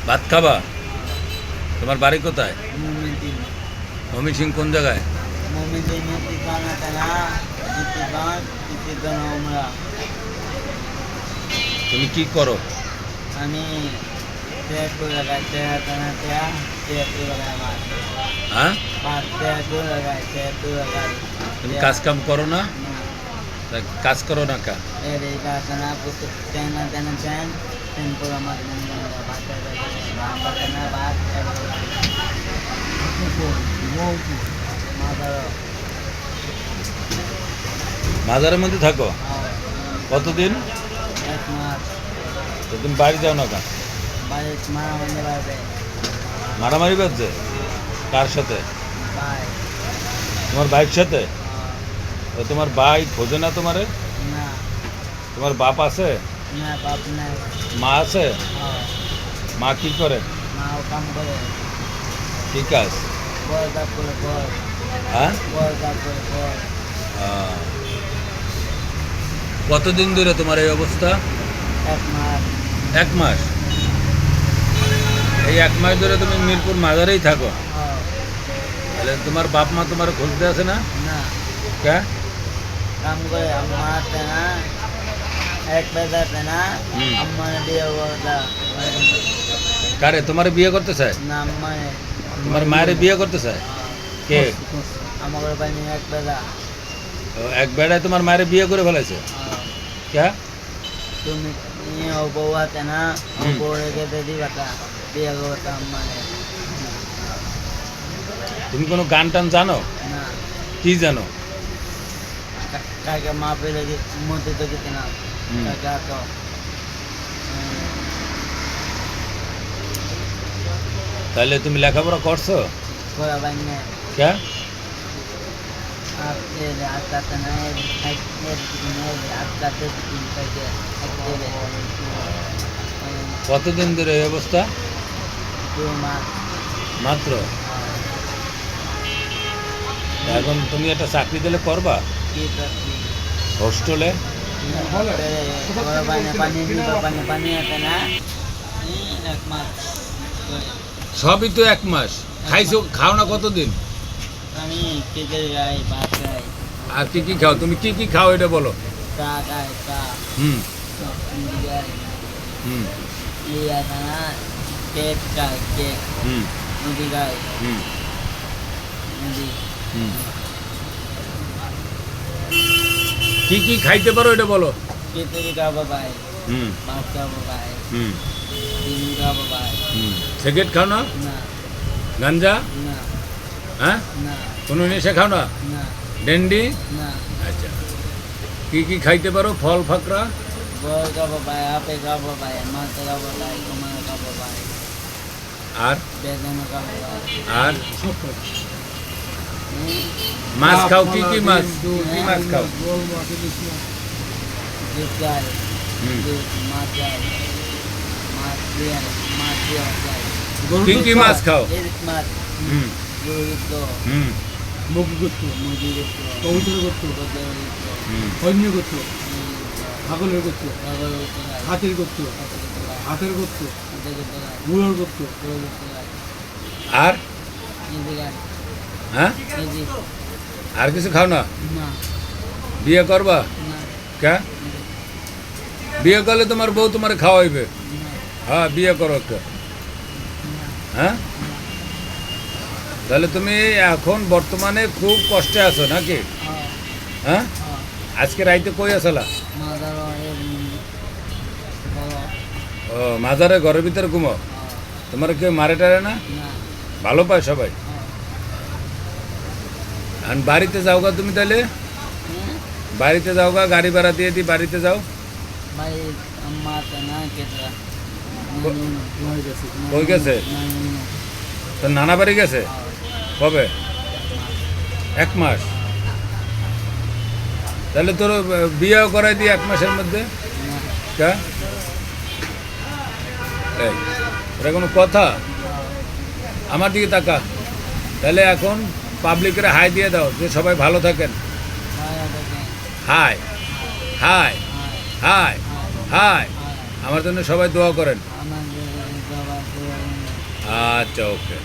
ভাত খাবা? তোমার বাড়ি কোথায়? ময়মনসিংহ কোন জায়গায়? তুমি কি করো? আমি হ্যাঁ, তুমি কাজ কাম করো না? তা কাজ করো না কা? মাজারের মধ্যে থাকো কতদিন? এক মাস তো তুমি বাড়ি যাও না কা? বাড়ি মারামারি বাজছে? কার সাথে? ভাই তোমার ভাইয়ের সাথে? তো তোমার ভাই খোঁজে না তোমারে? না তোমার বাপ আছে? না বাপ নাই মা আছে? মা কি করে? মাও কাম করে কি কাজ? বড় কাজ করে বড় হ্যাঁ, বড় কাজ করে বড় কতদিন ধরে তোমার এই অবস্থা? এক মাস 1 মাস? এই 1 মাস ধরে তুমি মিরপুর মাজারেই থাকো? তাহলে তোমার বাপ মা তোমার খুঁজতে আসে না? না কে? কাম করে আম্মা না এক বেদাতে না হুম। আম্মা দিয়ে বলতা কারে তোমার বিয়ে করতে চায়? না আম্মা তোমার মায়ের বিয়ে করতে চায়? কে? আমাদের বাড়ি এক বেদা ও, এক বেড়ায় তোমার মায়ের বিয়ে করে ফেলেছে? কে? তুমি ও বউ আছে না ও হুম। বউ রেখে দিবা তা বিয়ে করতা আম্মা তুমি কোনো গান টান জানো? না কি জানো? কাকে মা পেলে মধ্যে তো কিছু না হুম। কাকা তো তাহলে তুমি লেখাপড়া করছো? ঘোরা বানিয়ে কে? আটকাতে না আটকাতে থেকে কতদিন ধরে এই অবস্থা? 2 মাস মাত্র? এখন তুমি একটা চাকরি দিলে করবা? কি করছি হোস্টেলে? পানি আছে না 1 মাস সবই তো 1 মাস। খাইছো? খাও না কতদিন? আমি কেকের গাই ভাত খাই আর কি কি খাও? তুমি কি কি খাও এটা বলো। চা খাই চা হুম মুড়ি খাই হুম আছে না কেক খাই কেক হুম মুড়ি খাই হুম মুড়ি হুম কি কি খাইতে পারো এটা বলো। খিচুড়ি খাবো ভাই হুম ভাত খাবো ভাই হুম ডিম খাবো ভাই হুম সিগারেট খাও না? না গাঞ্জা? না হ্যাঁ, না কোনো নেশা খাও না? না ডেন্ডি? না আচ্ছা, কি কি খাইতে পারো? ফল ফাকরা? বল খাবো ভাই আপে খাবো ভাই মাছ খাবো ভাই কুমার খাবো ভাই আর বেদনা খাবো ভাই আর মাছ খাও? কি কি মাছ? কি মাছ খাও? দুধ খাই হুম দুধ মাছ খাই মাছ দিয়ে খাই কি কি মাছ খাও? ইলিশ মাছ হুম গরু হুম মুরগি কবুতর করতো হুম হরিণ করতো ছাগলের করতো হাতের করতো হাতের করতো মুড়োর করতো আর হ্যাঁ, আর কিছু খাও না? বিয়ে করবা? কে? বিয়ে করলে তোমার বউ তোমার খাওয়াইবে। হ্যাঁ, বিয়ে করো একটা। হ্যাঁ, তাহলে তুমি এখন বর্তমানে খুব কষ্টে আছো নাকি? হ্যাঁ, আজকে রাইতে কই আসলা? ও, মাজারে ঘরের ভিতরে ঘুমো? তোমার কেউ মারে টারে না? ভালো পায় সবাই? আর বাড়িতে যাও গা তুমি? তাহলে বাড়িতে যাও গা, গাড়ি ভাড়া দিয়ে দিই, বাড়িতে যাও। কই গেছে? তোর নানা বাড়ি গেছে? কবে? 1 মাস? তাহলে তোর বিয়েও করাই দিই 1 মাসের মধ্যে? কে? এই, এটা কোনো কথা? আমার দিকে তাকা। তাহলে এখন পাবলিকের হাই দিয়ে দাও যে সবাই ভালো থাকেন। High high high high high আমার জন্য সবাই দোয়া করেন। আমাদের বাবা আচ্ছা, ওকে।